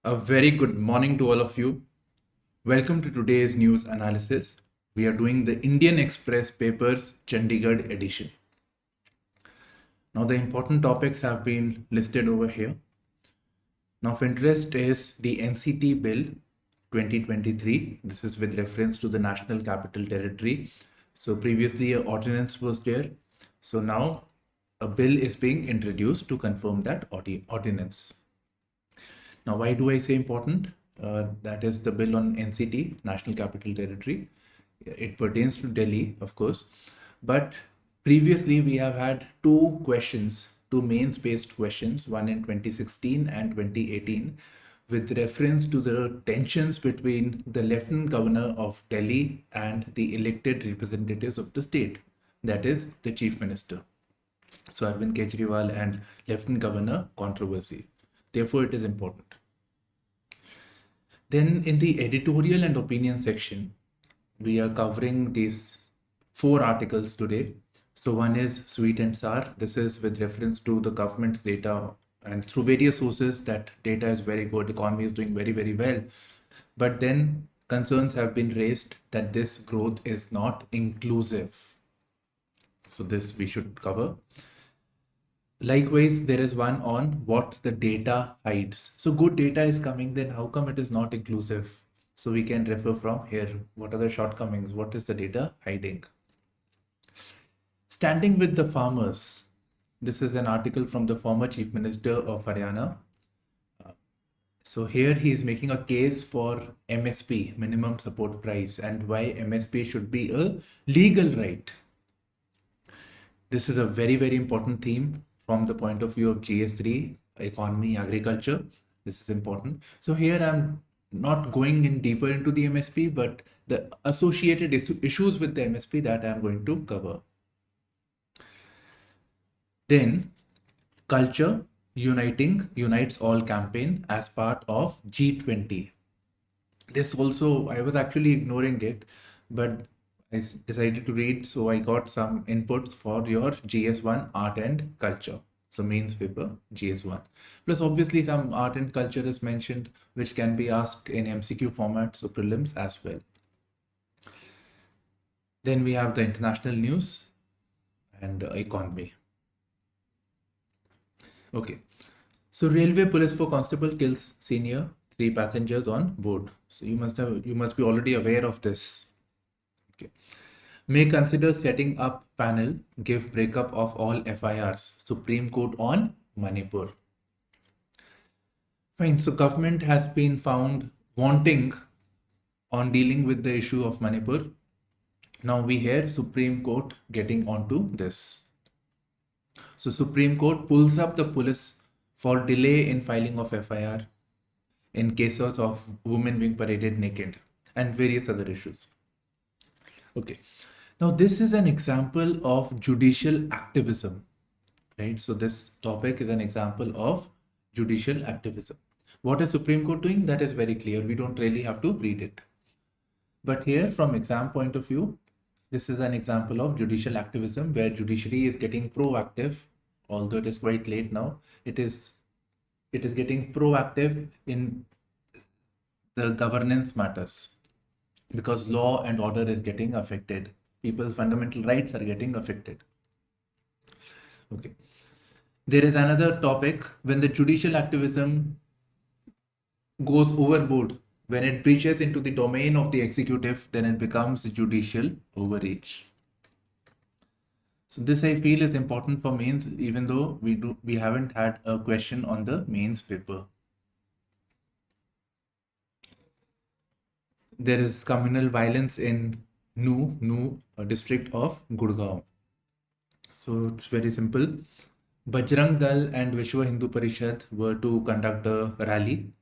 A very good morning to all of you. Welcome to today's news analysis. We are doing the Indian Express papers Chandigarh edition. Now, the important topics have been listed over here. Now, of interest is the NCT Bill 2023. This is with reference to the National Capital Territory. So, previously, an ordinance was there. So, now a bill is being introduced to confirm that ordinance. Now, why do I say important? That is the bill on NCT, National Capital Territory. It pertains to Delhi, of course. But previously, we have had two questions, two mains-based questions, one in 2016 and 2018, with reference to the tensions between the Lieutenant Governor of Delhi and the elected representatives of the state, that is the Chief Minister. So Arvind Kejriwal and Lieutenant Governor controversy. Therefore, it is important. Then in the editorial and opinion section, we are covering these 4 articles today. So one is sweet and sour. This is with reference to the government's data and through various sources that data is very good, economy is doing very, very well. But then concerns have been raised that this growth is not inclusive. So this we should cover. Likewise, there is one on what the data hides. So good data is coming, then how come it is not inclusive? So we can refer from here. What are the shortcomings? What is the data hiding? Standing with the farmers. This is an article from the former Chief Minister of Haryana. So here he is making a case for MSP, minimum support price, and why MSP should be a legal right. This is a very, very important theme from the point of view of GS3, economy, agriculture. This is important. So here I'm not going in deeper into the MSP, but the associated issues with the MSP that I'm going to cover. Then culture unites all campaign as part of G20. This also, I was actually ignoring it, but I decided to read, so I got some inputs for your GS1 art and culture. So mains paper GS1. Plus obviously some art and culture is mentioned, which can be asked in MCQ format, so prelims as well. Then we have the international news and economy. Okay. So railway police for constable kills senior 3 passengers on board. So you must be already aware of this. Okay. May consider setting up panel, give breakup of all FIRs. Supreme Court on Manipur. Fine. So government has been found wanting on dealing with the issue of Manipur. Now we hear Supreme Court getting onto this. So Supreme Court pulls up the police for delay in filing of FIR in cases of women being paraded naked and various other issues. Okay. Now this is an example of judicial activism, right? So this topic is an example of judicial activism. What is Supreme Court doing? That is very clear. We don't really have to read it. But here from exam point of view, this is an example of judicial activism where judiciary is getting proactive, although it is quite late now. It is getting proactive in the governance matters because law and order is getting affected. People's fundamental rights are getting affected. Okay. There is another topic when the judicial activism goes overboard. When it breaches into the domain of the executive, then it becomes judicial overreach. So this I feel is important for mains, even though we haven't had a question on the mains paper. There is communal violence in Nu district of Gurgaon. So it's very simple. Bajrang Dal and Vishwa Hindu Parishad were to conduct a rally.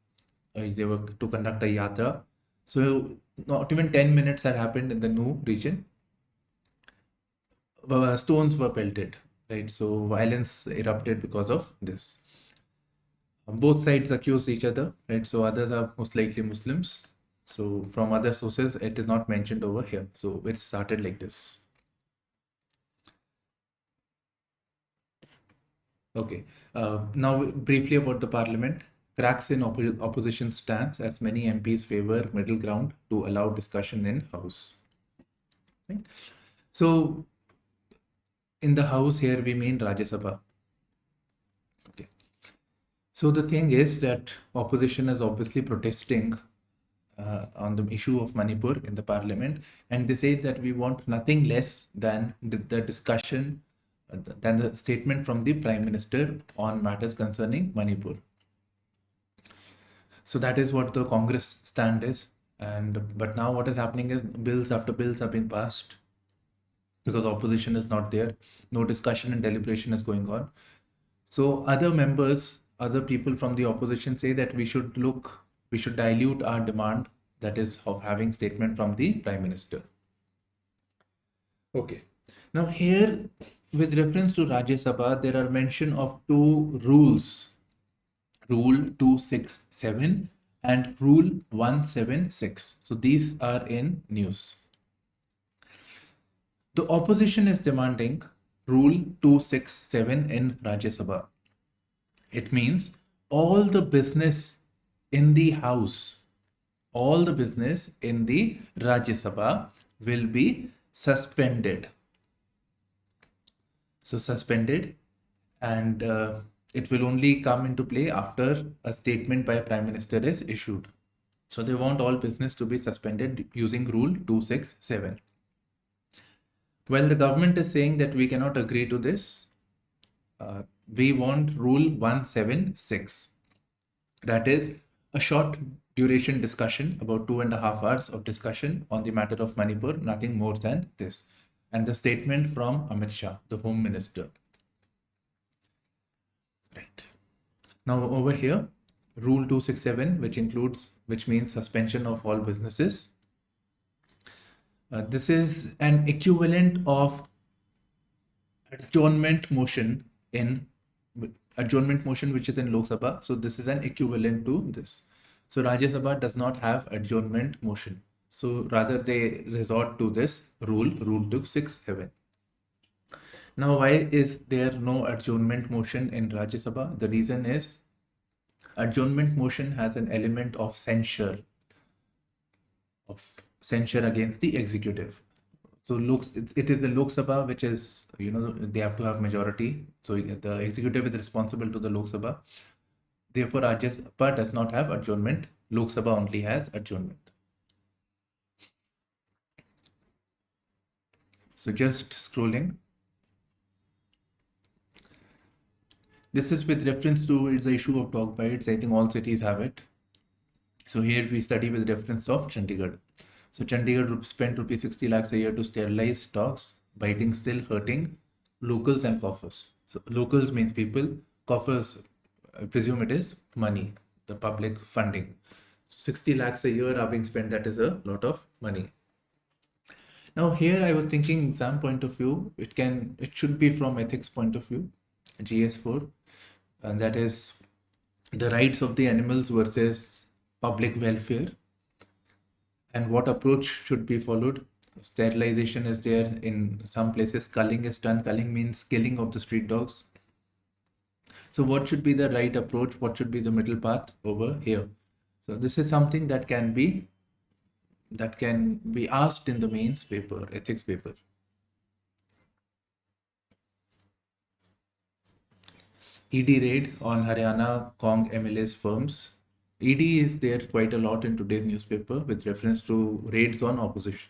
They were to conduct a yatra. So not even 10 minutes had happened in the Nu region. Stones were pelted, right? So violence erupted because of this. Both sides accused each other, right? So others are most likely Muslims. So from other sources, it is not mentioned over here. So it started like this. Okay. Now briefly about the parliament. cracks in opposition stance as many MPs favor middle ground to allow discussion in House. Right? So in the House here we mean Rajya Sabha. Okay. So the thing is that opposition is obviously protesting on the issue of Manipur in the parliament, and they say that we want nothing less than the discussion, than the statement from the Prime Minister on matters concerning Manipur. So that is what the Congress stand is. But now what is happening is bills after bills are being passed because opposition is not there. No discussion and deliberation is going on. So other members, other people from the opposition say that we should dilute our demand, that is of having statement from the Prime Minister. Okay. Now here, with reference to Rajya Sabha, there are mention of two rules. Rule 267 and Rule 176. So these are in news. The opposition is demanding Rule 267 in Rajya Sabha. It means all the business in the House, all the business in the Rajya Sabha will be suspended. So suspended, and it will only come into play after a statement by a Prime Minister is issued. So they want all business to be suspended using Rule 267. Well, the government is saying that we cannot agree to this. We want Rule 176. That is a short duration discussion, about 2.5 hours of discussion on the matter of Manipur, nothing more than this. And the statement from Amit Shah, the Home Minister. Right. Now over here, Rule 267, which means suspension of all businesses. This is an equivalent of adjournment motion which is in Lok Sabha. So this is an equivalent to this. So Rajya Sabha does not have adjournment motion. So rather they resort to this Rule 267. Now, why is there no adjournment motion in Rajya Sabha? The reason is adjournment motion has an element of censure against the executive. So it is the Lok Sabha which is, they have to have majority. So the executive is responsible to the Lok Sabha. Therefore, Rajya Sabha does not have adjournment. Lok Sabha only has adjournment. So just scrolling. This is with reference to the issue of dog bites. I think all cities have it. So here we study with reference of Chandigarh. So Chandigarh spent rupees 60 lakhs a year to sterilize dogs, biting still hurting locals and coffers. So locals means people, coffers, I presume it is money, the public funding. So 60 lakhs a year are being spent. That is a lot of money. Now here I was thinking exam point of view, it should be from ethics point of view, GS4, and that is the rights of the animals versus public welfare, and what approach should be followed. Sterilization is there in some places. Culling is done. Culling means killing of the street dogs. So what should be the right approach? What should be the middle path over here? So this is something that can be asked in the mains paper, ethics paper. ED raid on Haryana Kong MLA's firms. ED is there quite a lot in today's newspaper with reference to raids on opposition.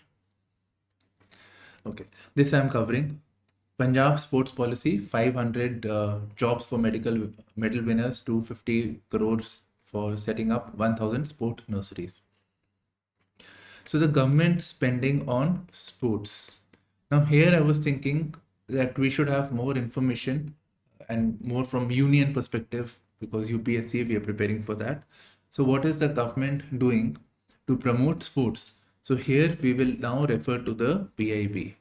Okay, this I am covering. Punjab sports policy, 500 jobs for medal winners, 250 crores for setting up 1,000 sport nurseries. So the government spending on sports. Now here I was thinking that we should have more information and more from union perspective, because UPSC we are preparing for that. So what is the government doing to promote sports? So here we will now refer to the PIB.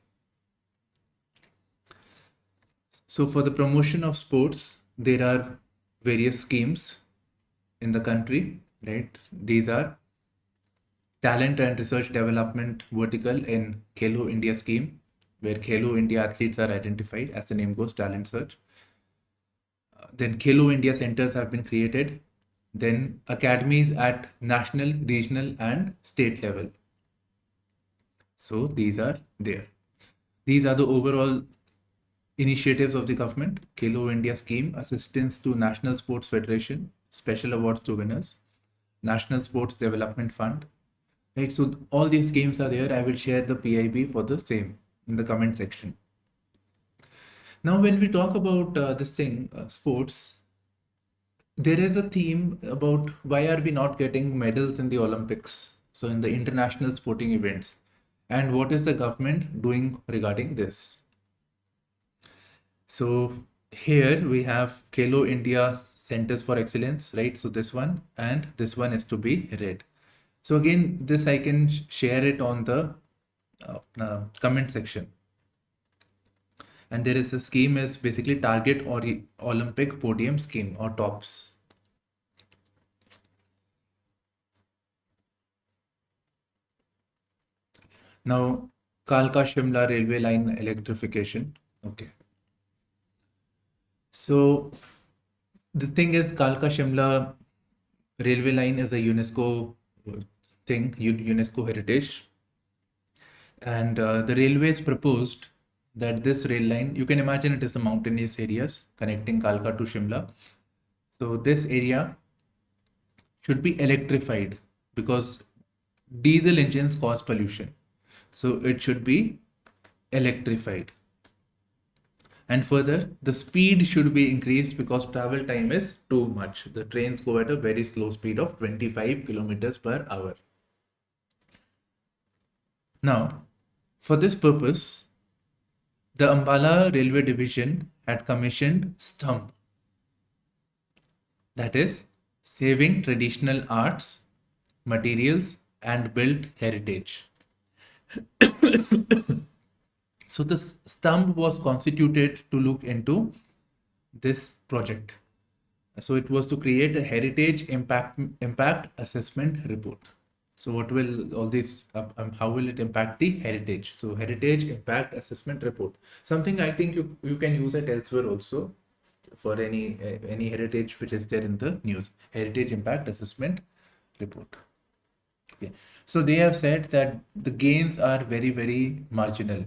So for the promotion of sports, there are various schemes in the country, right? These are talent and research development vertical in Khelo India scheme, where Khelo India athletes are identified, as the name goes, talent search. Then Khelo India centers have been created. then academies at national, regional, and state level. So these are there. These are the overall initiatives of the government. Khelo India scheme, assistance to National Sports Federation, special awards to winners, National Sports Development Fund. Right, so all these schemes are there. I will share the PIB for the same in the comment section. Now, when we talk about this thing, sports, there is a theme about why are we not getting medals in the Olympics, so in the international sporting events, and what is the government doing regarding this? So here we have Khelo India Centers for Excellence, right? So this one and this one is to be read. So again, this I can share it on the comment section. And there is a scheme is basically target or Olympic podium scheme or TOPS. Now, Kalka Shimla railway line electrification. Okay. So the thing is, Kalka Shimla railway line is a UNESCO thing, UNESCO heritage. And the railways proposed that this rail line, you can imagine it is the mountainous areas connecting Kalka to Shimla. So this area should be electrified because diesel engines cause pollution. So it should be electrified. And further, the speed should be increased because travel time is too much. The trains go at a very slow speed of 25 kilometers per hour. Now, for this purpose, the Ambala Railway Division had commissioned STUMP, that is, Saving Traditional Arts, Materials and Built Heritage. So the STUMP was constituted to look into this project. So it was to create a heritage impact assessment report. So what will all this, how will it impact the heritage? So heritage impact assessment report, something I think you can use it elsewhere also for any heritage which is there in the news. Heritage impact assessment report. Okay. So they have said that the gains are very, very marginal.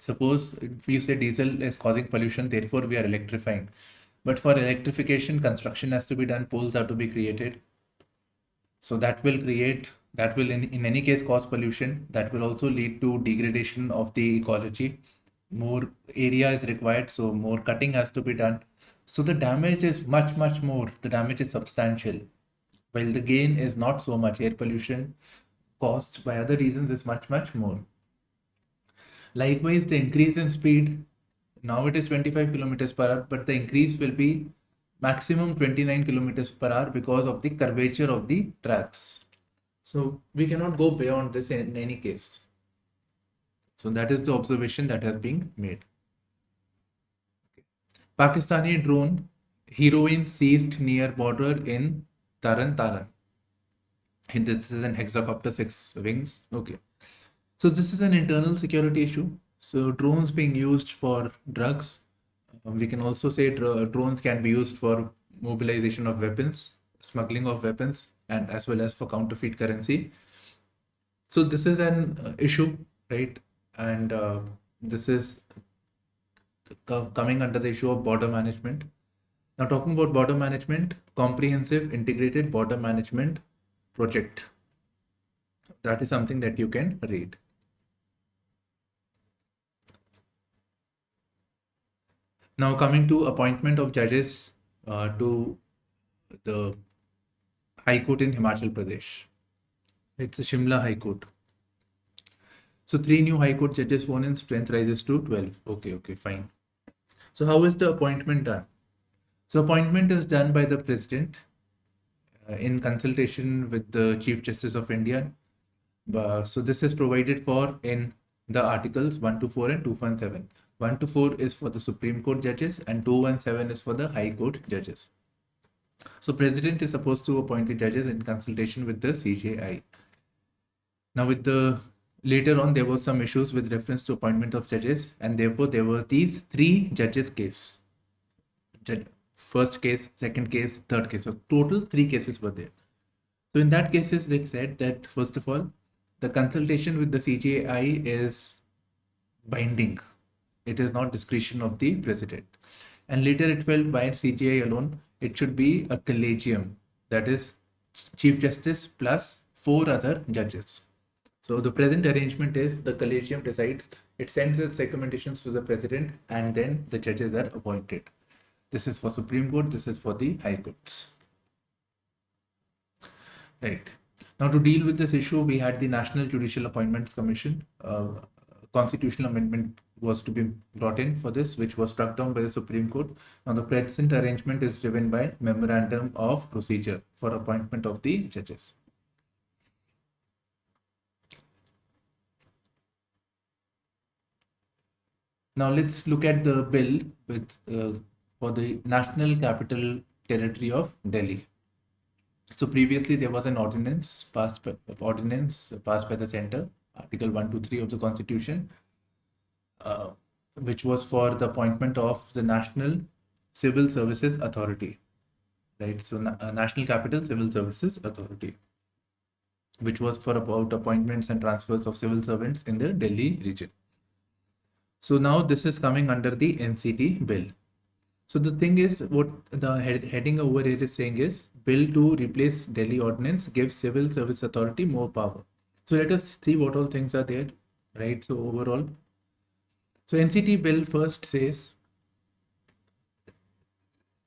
Suppose if you say diesel is causing pollution, therefore we are electrifying. But for electrification, construction has to be done, poles are to be created. So that will in any case cause pollution. That will also lead to degradation of the ecology. More area is required, so more cutting has to be done. So the damage is much, much more. The damage is substantial. While the gain is not so much, air pollution caused by other reasons is much, much more. Likewise, the increase in speed, now it is 25 kilometers per hour, but the increase will be maximum 29 kilometers per hour because of the curvature of the tracks. So we cannot go beyond this in any case. So that is the observation that has been made. Pakistani drone heroine seized near border in Taran Taran. And this is an hexacopter 6 wings. Okay. So this is an internal security issue. So drones being used for drugs. We can also say drones can be used for mobilization of weapons, smuggling of weapons, and as well as for counterfeit currency. So this is an issue, right? And this is coming under the issue of border management. Now talking about border management, comprehensive integrated border management project. That is something that you can read. Now coming to appointment of judges to the High Court in Himachal Pradesh. It's a Shimla High Court. So 3 new High Court judges sworn in, strength rises to 12. Okay, fine. So how is the appointment done? So appointment is done by the President in consultation with the Chief Justice of India. So this is provided for in the articles 124 and 217. 124 is for the Supreme Court judges and 217 is for the High Court judges. So President is supposed to appoint the judges in consultation with the CJI. Now later on there was some issues with reference to appointment of judges, and therefore there were these 3 judges case. first case, second case, third case. So total 3 cases were there. So in that cases, it said that first of all, the consultation with the CJI is binding. It is not discretion of the president. And later it felt by CJI alone, it should be a collegium, that is Chief Justice plus 4 other judges. So the present arrangement is the collegium decides, it sends its recommendations to the president, and then the judges are appointed. This is for Supreme Court, this is for the High Courts. Right. Now to deal with this issue, we had the National Judicial Appointments Commission. Constitutional amendment was to be brought in for this, which was struck down by the Supreme Court. Now the present arrangement is driven by Memorandum of Procedure for appointment of the judges. Now let's look at the bill with for the National Capital Territory of Delhi. So previously there was an ordinance passed by the centre, Article 123 of the Constitution, which was for the appointment of the National Civil Services Authority, right? So National Capital Civil Services Authority, which was for about appointments and transfers of civil servants in the Delhi region. So now this is coming under the NCT bill. So the thing is, what the heading over here is saying is, bill to replace Delhi ordinance gives civil service authority more power. So let us see what all things are there, right? So overall, so NCT bill first says,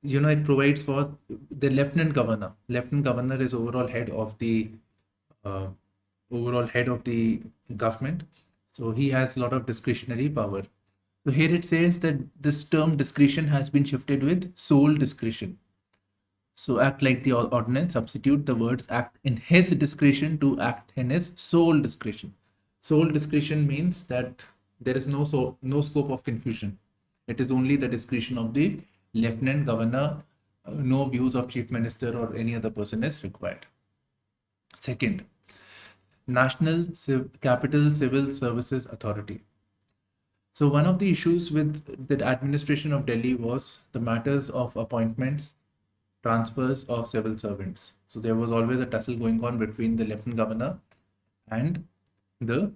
it provides for the lieutenant governor. Lieutenant governor is overall head of the government. So he has a lot of discretionary power. So here it says that this term discretion has been shifted with sole discretion. So act like the ordinance, substitute the words act in his discretion to act in his sole discretion. Sole discretion means that there is no scope of confusion. It is only the discretion of the lieutenant governor. No views of chief minister or any other person is required. Second, National Capital Civil Services Authority. So one of the issues with the administration of Delhi was the matters of appointments, transfers of civil servants. So there was always a tussle going on between the lieutenant governor and the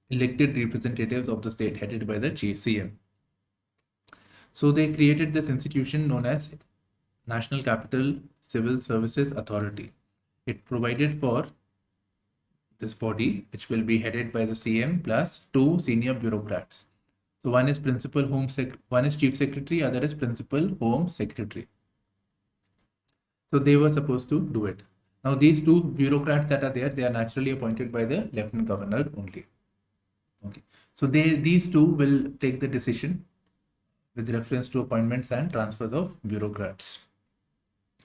elected representatives of the state headed by the CM. So they created this institution known as National Capital Civil Services Authority. It provided for this body, which will be headed by the CM plus 2 senior bureaucrats. So one is one is chief secretary, other is principal home secretary. So they were supposed to do it. Now these 2 bureaucrats that are there, they are naturally appointed by the lieutenant governor only. Okay. So these 2 will take the decision with reference to appointments and transfers of bureaucrats.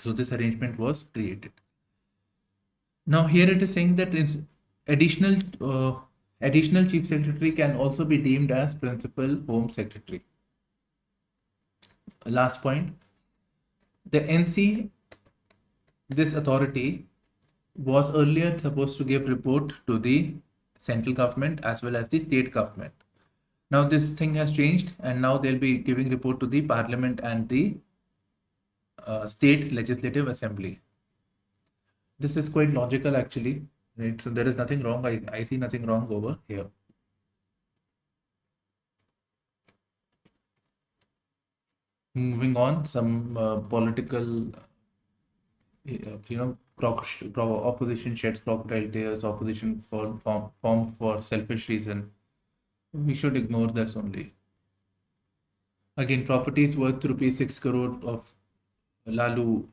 So this arrangement was created. Now here it is saying that additional chief secretary can also be deemed as principal home secretary. Last point, the NC, this authority was earlier supposed to give report to the central government as well as the state government. Now this thing has changed, and now they'll be giving report to the parliament and the state legislative assembly. This is quite logical actually, right? So there is nothing wrong. I see nothing wrong over here. Moving on, some political, opposition sheds crocodile tears, opposition formed for selfish reason. We should ignore this only. Again, properties worth rupees 6 crore of Lalu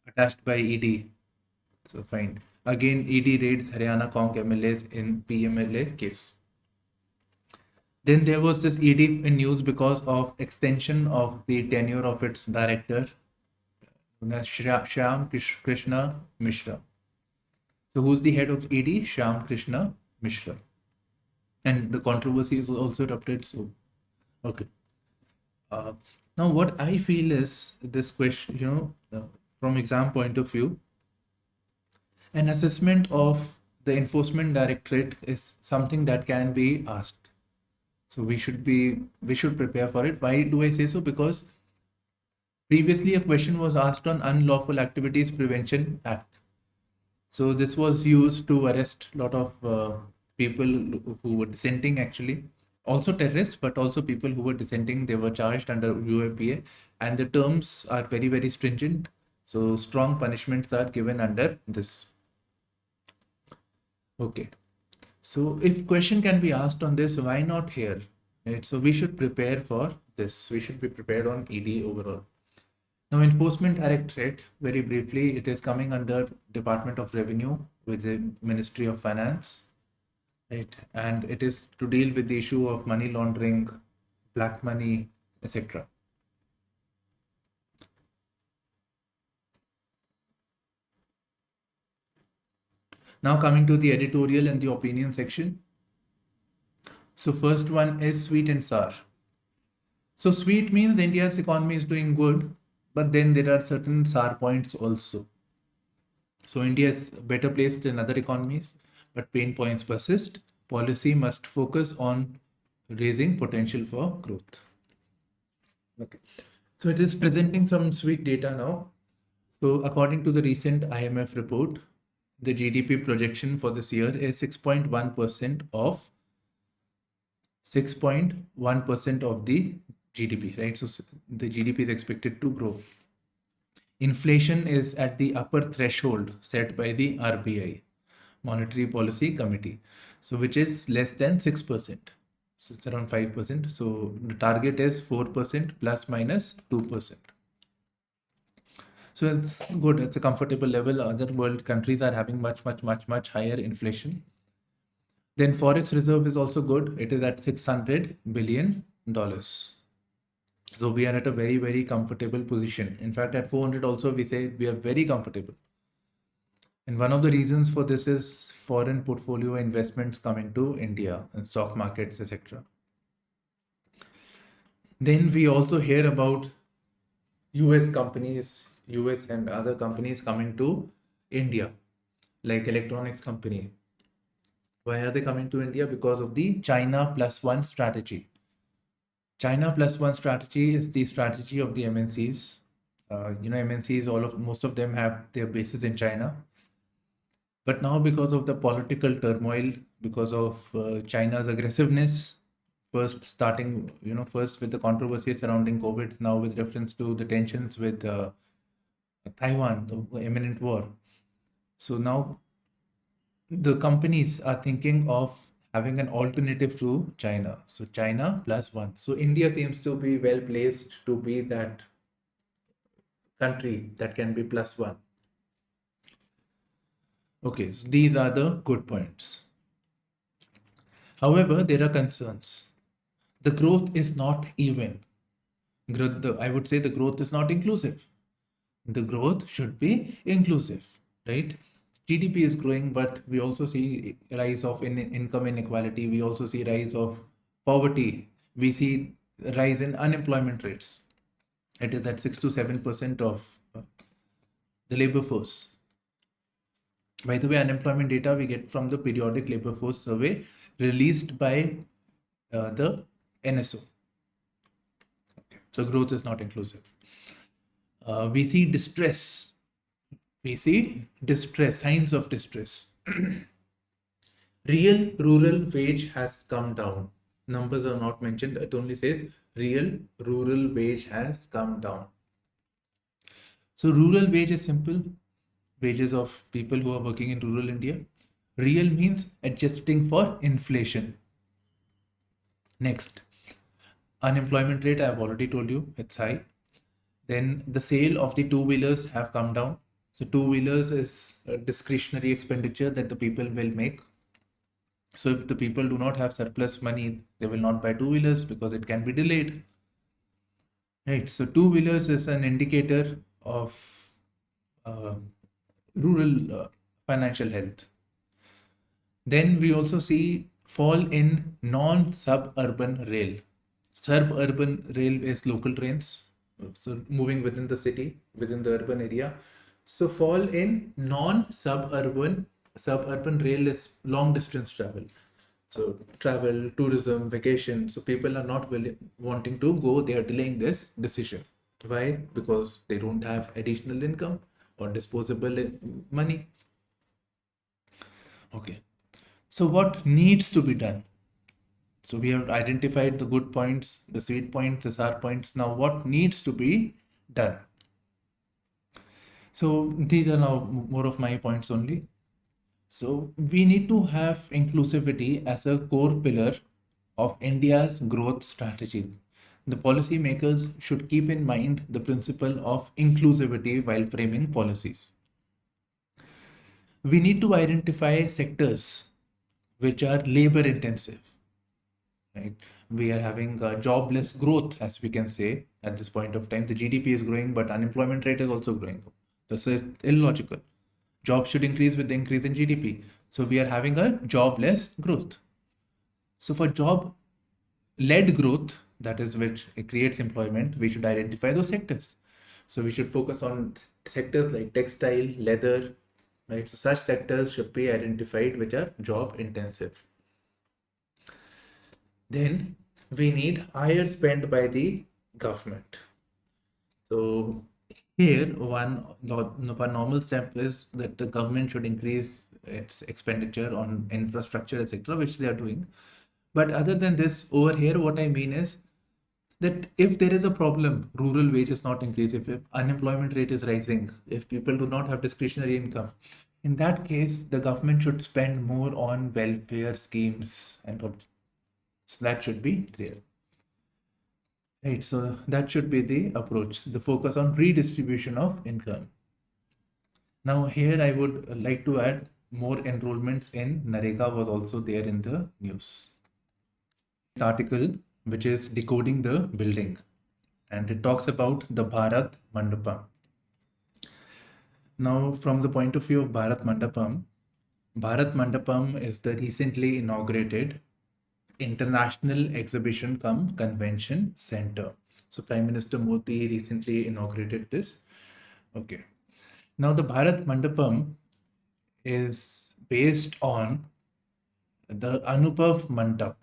attached by ED. So fine. Again, ED raids Haryana Conk MLAs in PMLA case. Then there was this ED in news because of extension of the tenure of its director, Shyam Krishna Mishra. So who's the head of ED? Shyam Krishna Mishra. And the controversy is also erupted. So, okay. Now what I feel is this question, from exam point of view, an assessment of the enforcement directorate is something that can be asked. So we should prepare for it. Why do I say so? Because Previously, a question was asked on Unlawful Activities Prevention Act. So this was used to arrest a lot of people who were dissenting, actually. Also terrorists, but also people who were dissenting. They were charged under UAPA, and the terms are very, very stringent. So strong punishments are given under this. Okay. So if question can be asked on this, why not here? Right? So we should prepare for this. We should be prepared on ED overall. Now, Enforcement Directorate, very briefly, it is coming under Department of Revenue with the Ministry of Finance, right? And it is to deal with the issue of money laundering, black money, etc. Now coming to the editorial and the opinion section. So first one is sweet and sour. So sweet means India's economy is doing good, but then there are certain sour points also. So India is better placed than other economies, but pain points persist. Policy must focus on raising potential for growth. Okay. So it is presenting some sweet data now. So according to the recent IMF report, the GDP projection for this year is 6.1% of 6.1% of the GDP, right? So the GDP is expected to grow. Inflation is at the upper threshold set by the RBI, Monetary Policy Committee, so which is less than 6%. So it's around 5%. So the target is 4% plus minus 2%. So it's good. It's a comfortable level. Other world countries are having much higher inflation. Then Forex reserve is also good. It is at $600 billion. So we are at a very, very comfortable position. In fact, at 400 also, we say we are very comfortable. And one of the reasons for this is foreign portfolio investments coming to India and stock markets, etc. Then we also hear about US companies, US and other companies coming to India, like electronics company. Why are they coming to India? Because of the China plus one strategy. China plus one strategy is the strategy of the MNCs. MNCs, most of them have their bases in China. But now, because of the political turmoil, because of China's aggressiveness, first with the controversy surrounding COVID, now with reference to the tensions with Taiwan, the imminent war. So now the companies are thinking of having an alternative to China. So China plus one. So India seems to be well placed to be that country that can be plus one. Okay, so these are the good points. However, there are concerns. The growth is not even. I would say the growth is not inclusive. The growth should be inclusive, right? GDP is growing, but we also see rise of income inequality. We also see rise of poverty. We see rise in unemployment rates. It is at 6 to 7% of the labor force. By the way, unemployment data we get from the periodic labor force survey released by the NSO. Okay. So growth is not inclusive. We see distress. We see distress, signs of distress. Real rural wage has come down. Numbers are not mentioned. It only says real rural wage has come down. So rural wage is simple. Wages of people who are working in rural India. Real means adjusting for inflation. Next, unemployment rate, I have already told you, it's high. Then the sale of the two-wheelers have come down. So two-wheelers is a discretionary expenditure that the people will make. So if the people do not have surplus money, they will not buy two-wheelers because it can be delayed. Right. So two-wheelers is an indicator of rural financial health. Then we also see fall in non-suburban rail. Suburban rail is local trains, so moving within the city, within the urban area. So fall in non-suburban rail is long distance travel. So travel, tourism, vacation. So people are not wanting to go. They are delaying this decision. Why? Because they don't have additional income or disposable money. Okay. So what needs to be done? So we have identified the good points, the sweet points, the sour points. Now what needs to be done? So these are now more of my points only. So we need to have inclusivity as a core pillar of India's growth strategy. The policymakers should keep in mind the principle of inclusivity while framing policies. We need to identify sectors which are labor intensive, right? We are having jobless growth, as we can say at this point of time. The GDP is growing, but unemployment rate is also growing. This is illogical. Jobs should increase with the increase in GDP. So we are having a jobless growth. So for job led growth, that is which it creates employment, we should identify those sectors. So we should focus on sectors like textile, leather, right? So such sectors should be identified which are job intensive. Then we need higher spend by the government. So here one normal step is that the government should increase its expenditure on infrastructure, etc., which they are doing. But other than this, over here, what I mean is that if there is a problem, rural wage is not increasing, if unemployment rate is rising, if people do not have discretionary income, in that case, the government should spend more on welfare schemes and so that should be there. Right, so that should be the approach, the focus on redistribution of income. Now here I would like to add more enrollments in Narega was also there in the news. This article, which is decoding the building, and it talks about the Bharat Mandapam. Now, from the point of view of Bharat Mandapam is the recently inaugurated International Exhibition cum Convention Center. So Prime Minister Modi recently inaugurated this. Okay. Now the Bharat Mandapam is based on the Anubhav Mandap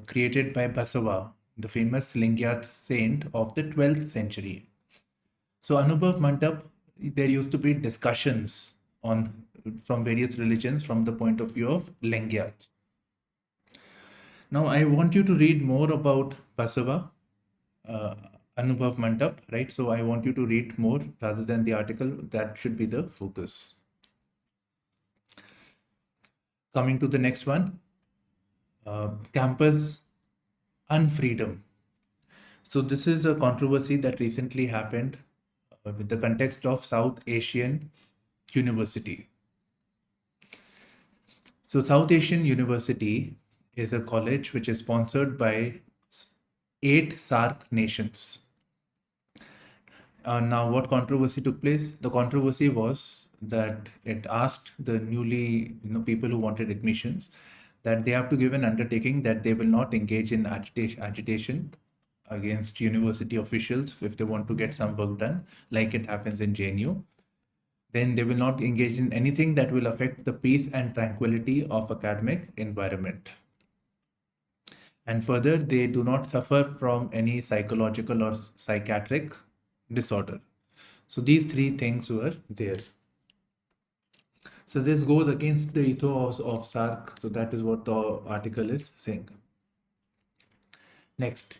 created by Basava, the famous Lingayat saint of the 12th century. So Anubhav Mandap, there used to be discussions on from various religions from the point of view of Lingayats. Now I want you to read more about Basava, Anubhav Mandap, right? So I want you to read more rather than the article. That should be the focus. Coming to the next one, campus unfreedom. So this is a controversy that recently happened with the context of South Asian University. So South Asian University is a college which is sponsored by 8 SAARC nations. Now, what controversy took place? The controversy was that it asked the newly, people who wanted admissions that they have to give an undertaking that they will not engage in agitation against university officials if they want to get some work done, like it happens in JNU. Then they will not engage in anything that will affect the peace and tranquility of academic environment. And further, they do not suffer from any psychological or psychiatric disorder. So these 3 things were there. So this goes against the ethos of SAARC. So that is what the article is saying. Next,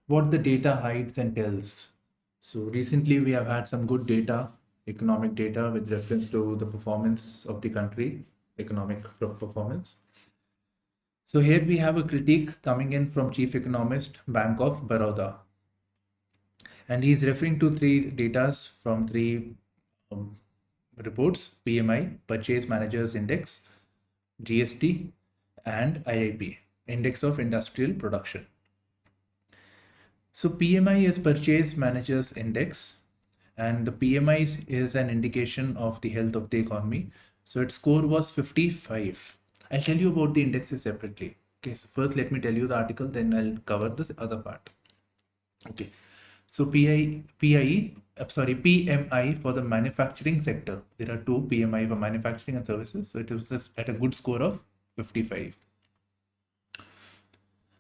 what the data hides and tells. So recently we have had some good data, economic data with reference to the performance of the country, economic performance. So here we have a critique coming in from Chief Economist, Bank of Baroda. And he's referring to 3 data from 3 reports: PMI, Purchase Managers Index, GST, and IIP, Index of Industrial Production. So PMI is Purchase Managers Index, and the PMI is an indication of the health of the economy. So its score was 55. I'll tell you about the indexes separately. Okay, so first let me tell you the article, then I'll cover this other part. Okay, so PMI for the manufacturing sector. There are 2 PMI for manufacturing and services. So it was just at a good score of 55.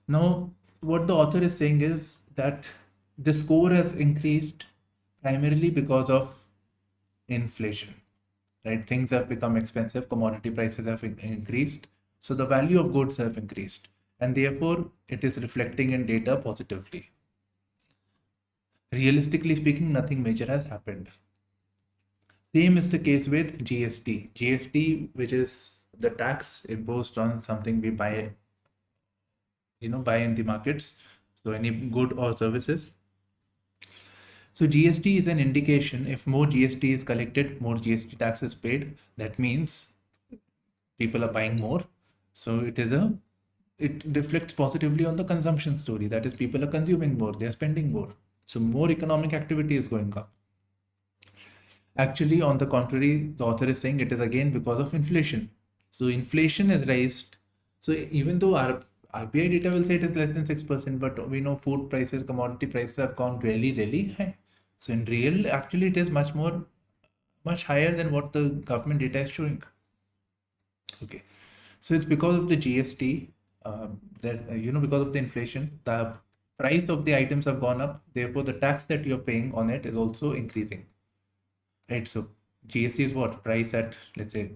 Now, what the author is saying is that The score has increased primarily because of inflation, right? Things have become expensive, commodity prices have increased, so the value of goods have increased, and therefore it is reflecting in data positively. Realistically speaking, nothing major has happened. Same is the case with GST. GST, which is the tax imposed on something we buy, buy in the markets. So any good or services. So GST is an indication. If more GST is collected, more GST tax is paid. That means people are buying more. So it reflects positively on the consumption story. That is, people are consuming more, they're spending more. So more economic activity is going up. Actually, on the contrary, the author is saying it is again because of inflation. So inflation is raised. So even though our RBI data will say it is less than 6%, but we know food prices, commodity prices have gone really, really high. So in real, actually, it is much higher than what the government data is showing. Okay, so it's because of the GST because of the inflation, the price of the items have gone up. Therefore, the tax that you're paying on it is also increasing. Right, so GST is what price at, let's say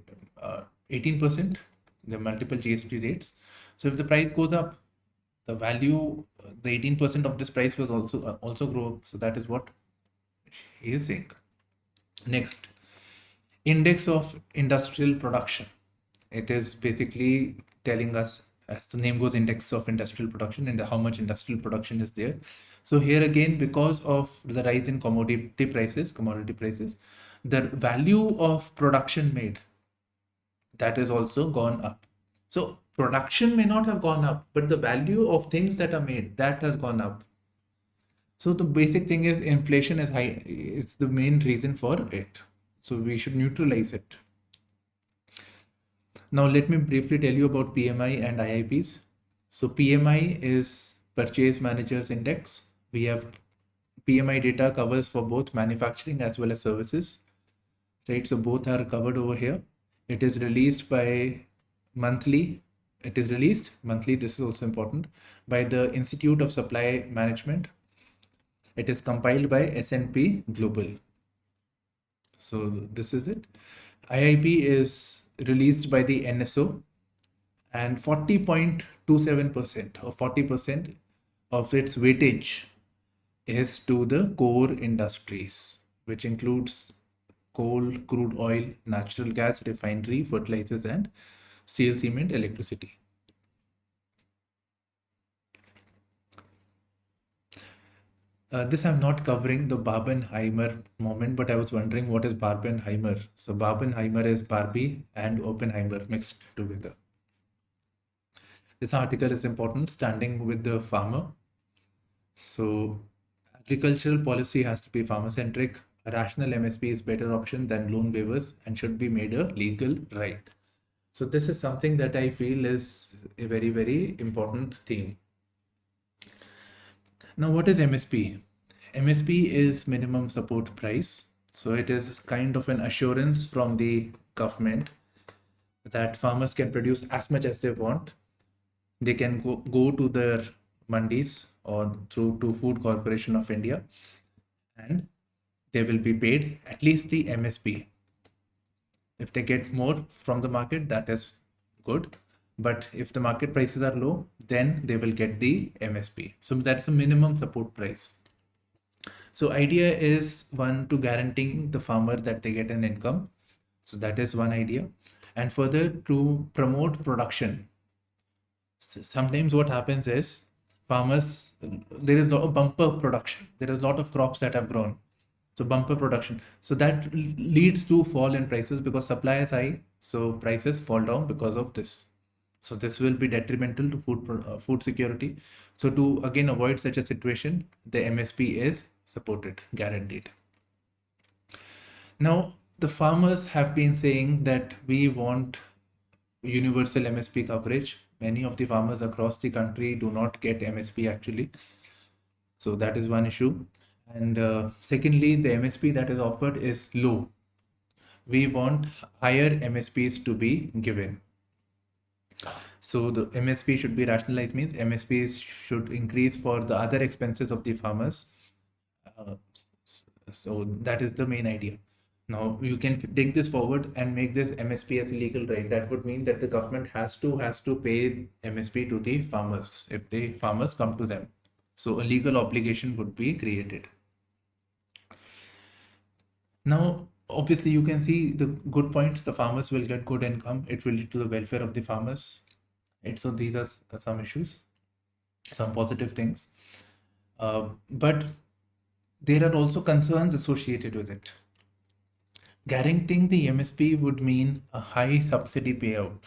18%, the multiple GST rates. So if the price goes up, the value, the 18% of this price was also grow up. So that is what he is saying. Next, index of industrial production. It is basically telling us, as the name goes, index of industrial production and how much industrial production is there. So here again, because of the rise in commodity prices, the value of production made, that has also gone up. So production may not have gone up, but the value of things that are made, that has gone up. So the basic thing is inflation is high. It's the main reason for it. So we should neutralize it. Now let me briefly tell you about PMI and IIPs. So PMI is Purchase Managers Index. We have PMI data covers for both manufacturing as well as services. Right, so both are covered over here. It is released by monthly. It is released monthly. This is also important by the Institute of Supply Management. It is compiled by S&P Global. So this is it. IIP is released by the NSO, and 40.27% or 40% of its weightage is to the core industries, which includes coal, crude oil, natural gas, refinery, fertilizers, and steel, cement, electricity. This I'm not covering the Barbenheimer moment, but I was wondering what is Barbenheimer. So Barbenheimer is Barbie and Oppenheimer mixed together. This article is important, standing with the farmer. So agricultural policy has to be farmer-centric. A rational MSP is better option than loan waivers and should be made a legal right. So this is something that I feel is a very, very important theme. Now, what is MSP? MSP is minimum support price. So it is kind of an assurance from the government that farmers can produce as much as they want. They can go to their mandis or through to Food Corporation of India, and they will be paid at least the MSP. If they get more from the market, that is good. But if the market prices are low, then they will get the MSP. So that's the minimum support price. So idea is one, to guaranteeing the farmer that they get an income. So that is one idea. And further, to promote production. So sometimes what happens is farmers, there is a lot of bumper production. There is a lot of crops that have grown. So bumper production. So that leads to fall in prices because supply is high. So prices fall down because of this. So this will be detrimental to food security. So to again avoid such a situation, the MSP is supported, guaranteed. Now, the farmers have been saying that we want universal MSP coverage. Many of the farmers across the country do not get MSP actually. So that is one issue. And secondly, the MSP that is offered is low. We want higher MSPs to be given. So the MSP should be rationalized, means MSPs should increase for the other expenses of the farmers. So that is the main idea. Now you can take this forward and make this MSP as a legal right. That would mean that the government has to pay MSP to the farmers if the farmers come to them. So a legal obligation would be created. Now, obviously, you can see the good points. The farmers will get good income. It will lead to the welfare of the farmers. Right? So these are some issues, some positive things. But there are also concerns associated with it. Guaranteeing the MSP would mean a high subsidy payout.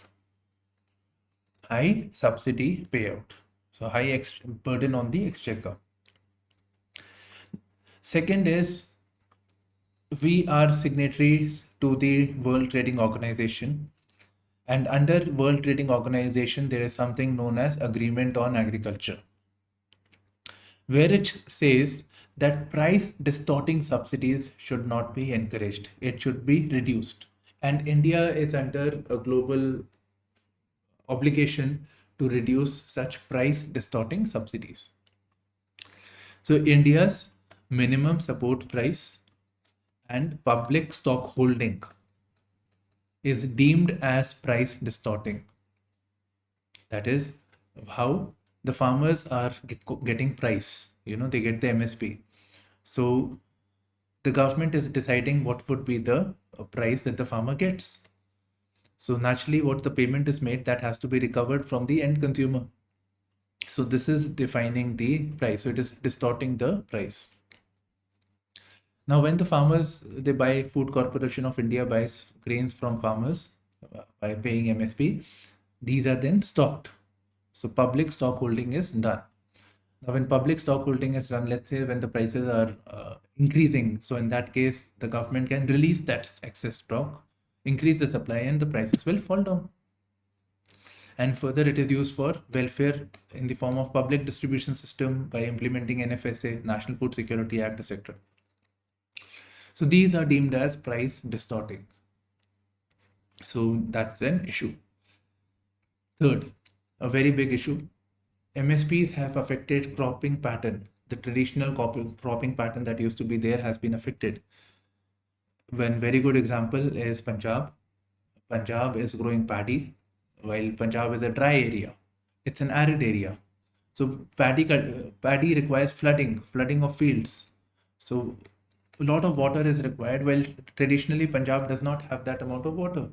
High subsidy payout. So high burden on the exchequer. Second is we are signatories to the World Trading Organization. And under World Trading Organization, there is something known as Agreement on Agriculture, where it says that price distorting subsidies should not be encouraged. It should be reduced. And India is under a global obligation to reduce such price distorting subsidies. So India's minimum support price and public stock holding is deemed as price distorting. That is how the farmers are getting price, they get the MSP. So the government is deciding what would be the price that the farmer gets. So naturally what the payment is made, that has to be recovered from the end consumer. So this is defining the price. So it is distorting the price. Now, when the farmers, they buy, Food Corporation of India buys grains from farmers by paying MSP, these are then stocked. So public stock holding is done. Now, when public stock holding is done, let's say when the prices are increasing, so in that case, the government can release that excess stock, increase the supply, and the prices will fall down. And further, it is used for welfare in the form of public distribution system by implementing NFSA, National Food Security Act, etc. So these are deemed as price distorting. So that's an issue. Third, a very big issue, MSPs have affected cropping pattern. The traditional cropping pattern that used to be there has been affected. One very good example is Punjab. Punjab is growing paddy, while Punjab is a dry area. It's an arid area. So paddy requires flooding of fields. So a lot of water is required, while traditionally Punjab does not have that amount of water.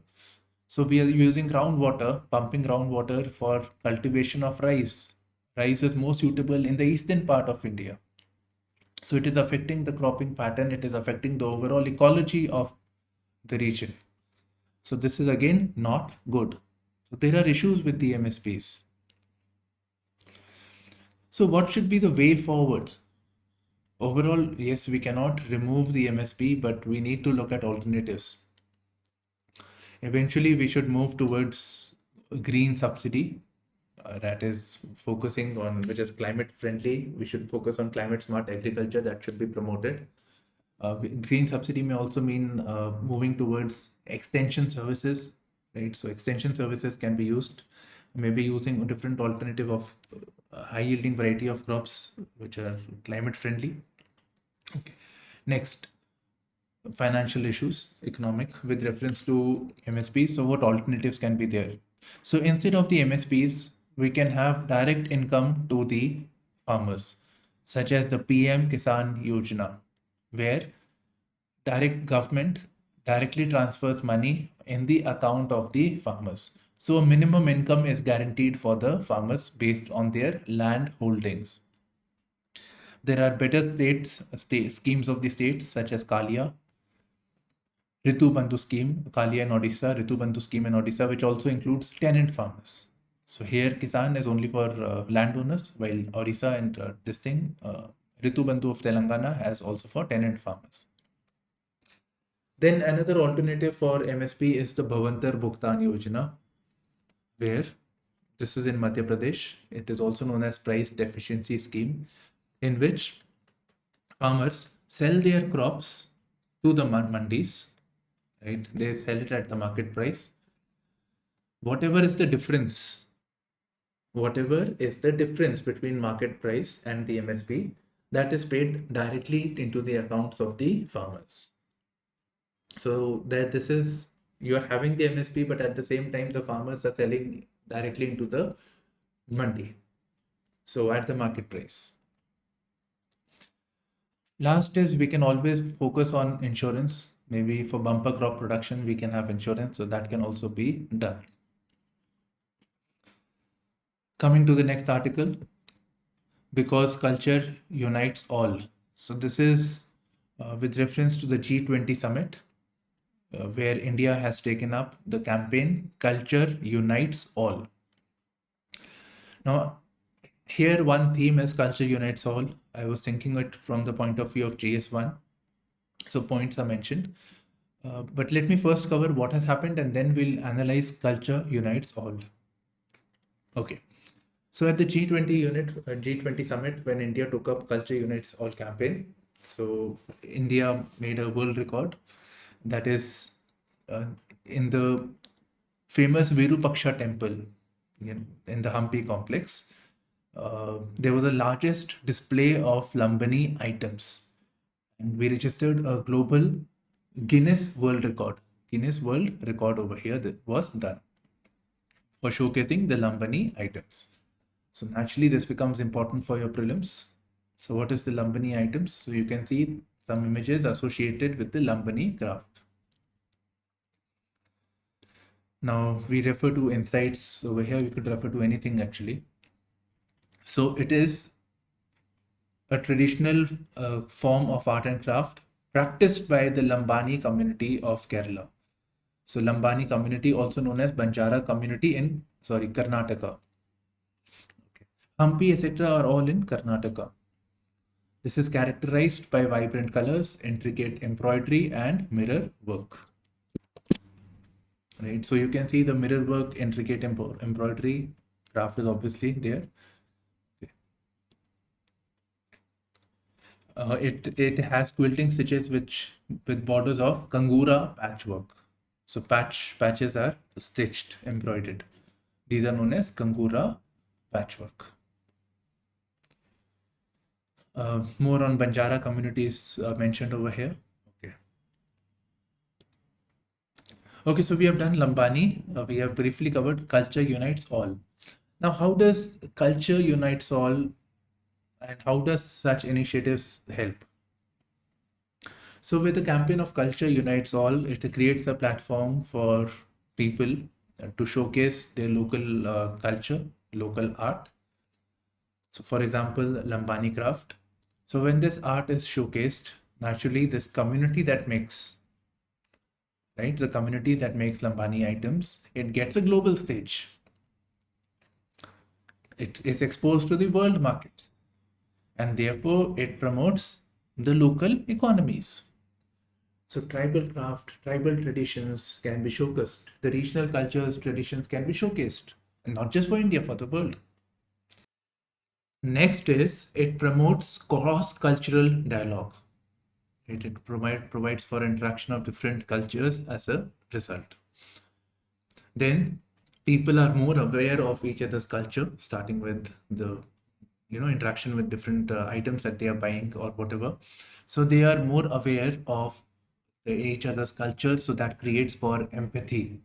So we are using groundwater, pumping groundwater for cultivation of rice. Rice is more suitable in the eastern part of India. So it is affecting the cropping pattern. It is affecting the overall ecology of the region. So this is again not good. So there are issues with the MSPs. So what should be the way forward? Overall, yes, we cannot remove the MSP, but we need to look at alternatives. Eventually, we should move towards green subsidy, that is focusing on, which is climate friendly. We should focus on climate smart agriculture, that should be promoted. Green subsidy may also mean moving towards extension services, right? So extension services can be used, maybe using a different alternative of high yielding variety of crops which are climate friendly. Okay. Next, financial issues, economic, with reference to MSPs. So what alternatives can be there? So instead of the MSPs, we can have direct income to the farmers, such as the PM Kisan Yojana, where direct government directly transfers money in the account of the farmers. So a minimum income is guaranteed for the farmers based on their land holdings. There are better schemes of the states such as Kalia, Ritu Bandhu scheme, Kalia in Odisha, Ritu Bandhu scheme in Odisha, which also includes tenant farmers. So here Kisan is only for landowners, while Odisha and Ritu Bandhu of Telangana has also for tenant farmers. Then another alternative for MSP is the Bhavantar Bhugtan Yojana, where this is in Madhya Pradesh. It is also known as price deficiency scheme, in which farmers sell their crops to the mandis, right? They sell it at the market price. Whatever is the difference between market price and the MSP, that is paid directly into the accounts of the farmers. So that this is, you are having the MSP, but at the same time the farmers are selling directly into the mandi, so at the market price. Last is we can always focus on insurance. Maybe for bumper crop production we can have insurance, so that can also be done. Coming to the next article, because culture unites all. So this is with reference to the G20 summit, where India has taken up the campaign Culture Unites All. Now, here one theme is Culture Unites All. I was thinking it from the point of view of GS1. So points are mentioned. But let me first cover what has happened and then we'll analyze Culture Unites All. Okay. So at the G20 summit, when India took up Culture Unites All campaign, so India made a world record. That is in the famous Virupaksha temple in the Hampi complex. There was the largest display of Lambani items, and we registered a global Guinness World Record. Guinness World Record over here that was done for showcasing the Lambani items. So naturally, this becomes important for your prelims. So what is the Lambani items? So you can see some images associated with the Lambani craft. Now we refer to insights over here. We could refer to anything actually. So it is a traditional form of art and craft practiced by the Lambani community of Kerala. So Lambani community, also known as Banjara community in Karnataka. Okay. Hampi, etc. are all in Karnataka. This is characterized by vibrant colors, intricate embroidery, and mirror work. Right, so you can see the mirror work, intricate embroidery, craft is obviously there. Okay. It has quilting stitches with borders of Kangura patchwork. So patches are stitched, embroidered. These are known as Kangura patchwork. More on Banjara communities mentioned over here. Okay, so we have done Lambani. We have briefly covered Culture Unites All. Now, how does Culture Unites All and how does such initiatives help? So with the campaign of Culture Unites All, it creates a platform for people to showcase their local culture, local art. So for example, Lambani craft. So when this art is showcased, naturally this community that makes, right, the community that makes Lambani items, it gets a global stage. It is exposed to the world markets, and therefore it promotes the local economies. So tribal craft, tribal traditions can be showcased. The regional cultures, traditions can be showcased, and not just for India, for the world. Next is it promotes cross-cultural dialogue. It provides for interaction of different cultures as a result. Then people are more aware of each other's culture, starting with the interaction with different items that they are buying or whatever. So they are more aware of each other's culture, so that creates for empathy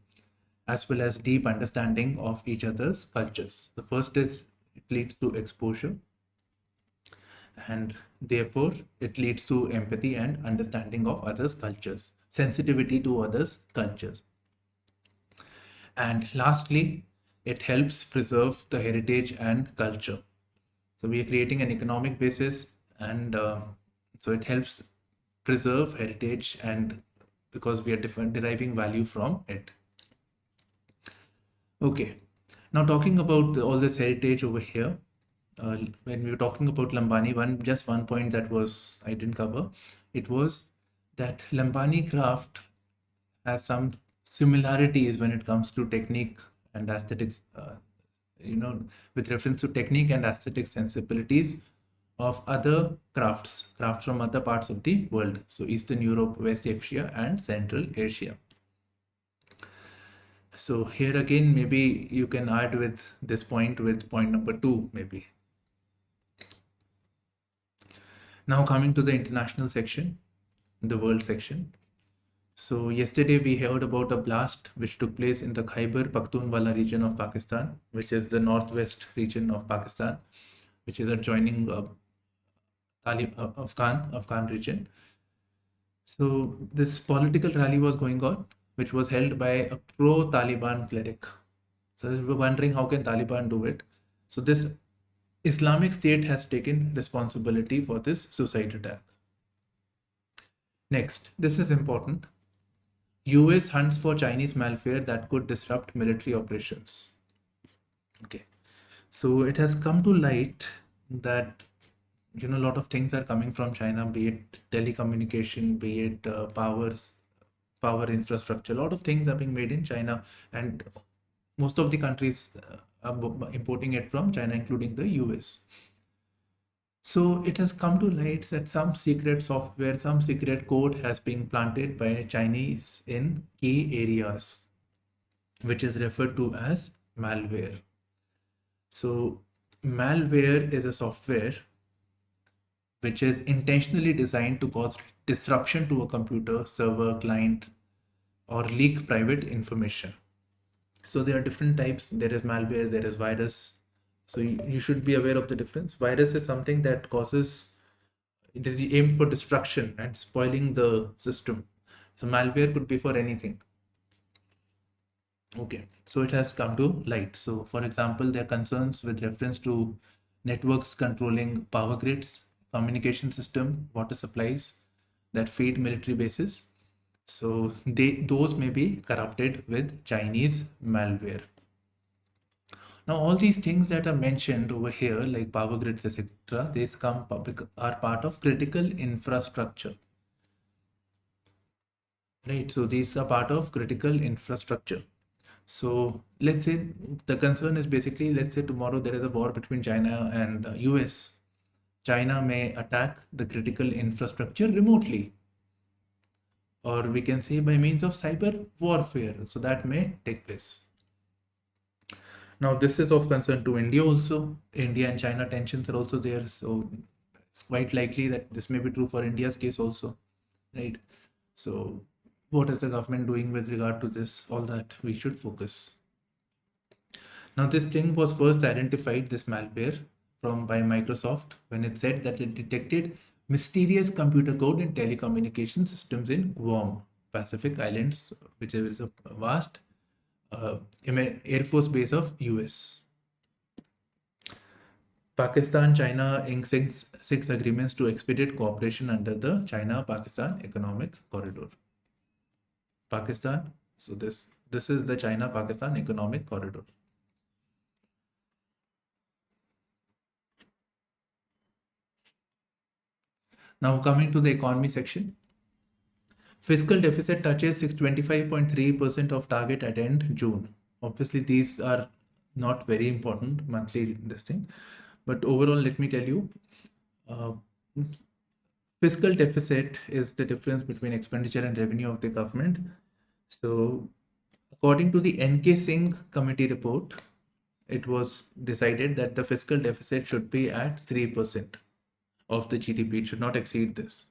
as well as deep understanding of each other's cultures. The first is it leads to exposure, and therefore it leads to empathy and understanding of others' cultures, sensitivity to others' cultures. And lastly, it helps preserve the heritage and culture. So we are creating an economic basis, and so it helps preserve heritage, and because we are deriving value from it. Okay, now talking about all this heritage over here, when we were talking about Lambani, one point that was I didn't cover, it was that Lambani craft has some similarities when it comes to technique and aesthetics, with reference to technique and aesthetic sensibilities of other crafts from other parts of the world. So Eastern Europe, West Asia, and Central Asia. So here again, maybe you can add with this point with point number 2, maybe. Now coming to the international section, the world section. So yesterday we heard about a blast which took place in the Khyber Pakhtunwala region of Pakistan, which is the northwest region of Pakistan, which is adjoining Afghan region. So this political rally was going on, which was held by a pro-Taliban cleric. So we were wondering how can Taliban do it? So this Islamic State has taken responsibility for this suicide attack. Next, this is important. US hunts for Chinese malware that could disrupt military operations. Okay, so it has come to light that a lot of things are coming from China, be it telecommunication, be it power infrastructure. A lot of things are being made in China, and most of the countries are importing it from China, including the US. So it has come to light that some secret software, some secret code has been planted by Chinese in key areas, which is referred to as malware. So malware is a software which is intentionally designed to cause disruption to a computer, server, client, or leak private information. So there are different types. There is malware, there is virus. So you should be aware of the difference. Virus is something that it is aimed for destruction and spoiling the system. So malware could be for anything. Okay, so it has come to light. So for example, there are concerns with reference to networks controlling power grids, communication system, water supplies that feed military bases. So those may be corrupted with Chinese malware. Now all these things that are mentioned over here, like power grids, etc., these are part of critical infrastructure. Right, so these are part of critical infrastructure. So let's say the concern is basically, let's say tomorrow there is a war between China and US. China may attack the critical infrastructure remotely, or we can say by means of cyber warfare. So that may take place. Now this is of concern to India also. India and China tensions are also there. So it's quite likely that this may be true for India's case also, right? So what is the government doing with regard to this? All that we should focus. Now this thing was first identified, this malware, by Microsoft when it said that it detected mysterious computer code in telecommunication systems in Guam, Pacific Islands, which is a vast Air Force base of US. Pakistan, China inked six agreements to expedite cooperation under the China-Pakistan Economic Corridor. Pakistan, so this is the China-Pakistan Economic Corridor. Now coming to the economy section. Fiscal deficit touches 625.3% of target at end June. Obviously, these are not very important monthly this thing, but overall, let me tell you, fiscal deficit is the difference between expenditure and revenue of the government. So, according to the N.K. Singh committee report, it was decided that the fiscal deficit should be at 3% of the GDP. It should not exceed this.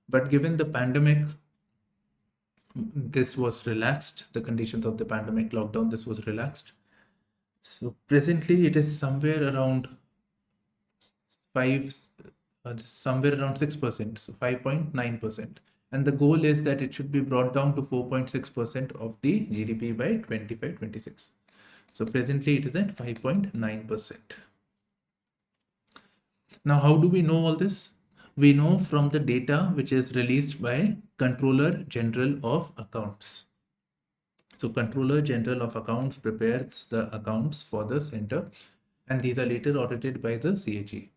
But given the pandemic, this was relaxed. The conditions of the pandemic lockdown, this was relaxed. So presently it is somewhere around 6%, so 5.9%. And the goal is that it should be brought down to 4.6% of the GDP by 25-26. So presently it is at 5.9%. Now, how do we know all this? We know from the data which is released by Controller General of Accounts. So Controller General of Accounts prepares the accounts for the center, and these are later audited by the CAG.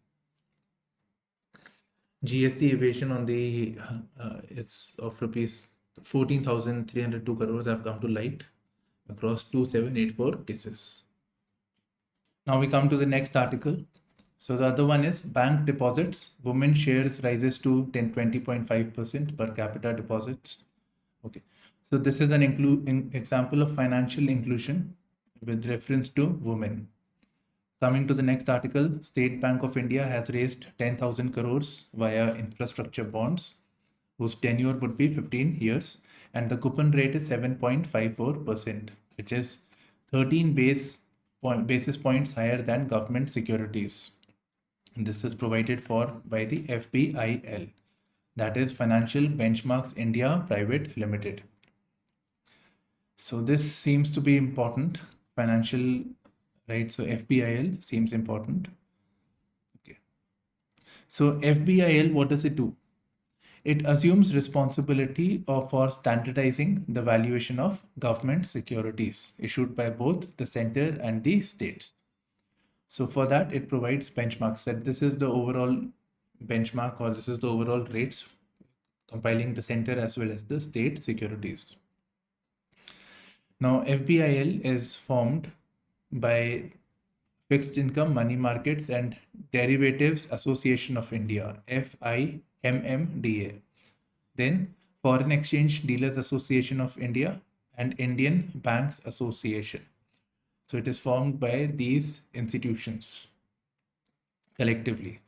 GST evasion on the it's of rupees 14,302 crores have come to light across 2784 cases. Now we come to the next article. So the other one is bank deposits. Women shares rises to 20.5% per capita deposits. Okay. So this is an example of financial inclusion with reference to women. Coming to the next article, State Bank of India has raised 10,000 crores via infrastructure bonds, whose tenure would be 15 years, and the coupon rate is 7.54%, which is 13 basis points higher than government securities. This is provided for by the FBIL, that is Financial Benchmarks India Private Limited. So this seems to be important. Financial, right? So FBIL seems important. Okay. So FBIL, what does it do? It assumes responsibility for standardizing the valuation of government securities issued by both the center and the states. So for that, it provides benchmarks that this is the overall benchmark, or this is the overall rates compiling the center as well as the state securities. Now, FBIL is formed by Fixed Income Money Markets and Derivatives Association of India, FIMMDA. Then Foreign Exchange Dealers Association of India and Indian Banks Association. So it is formed by these institutions collectively.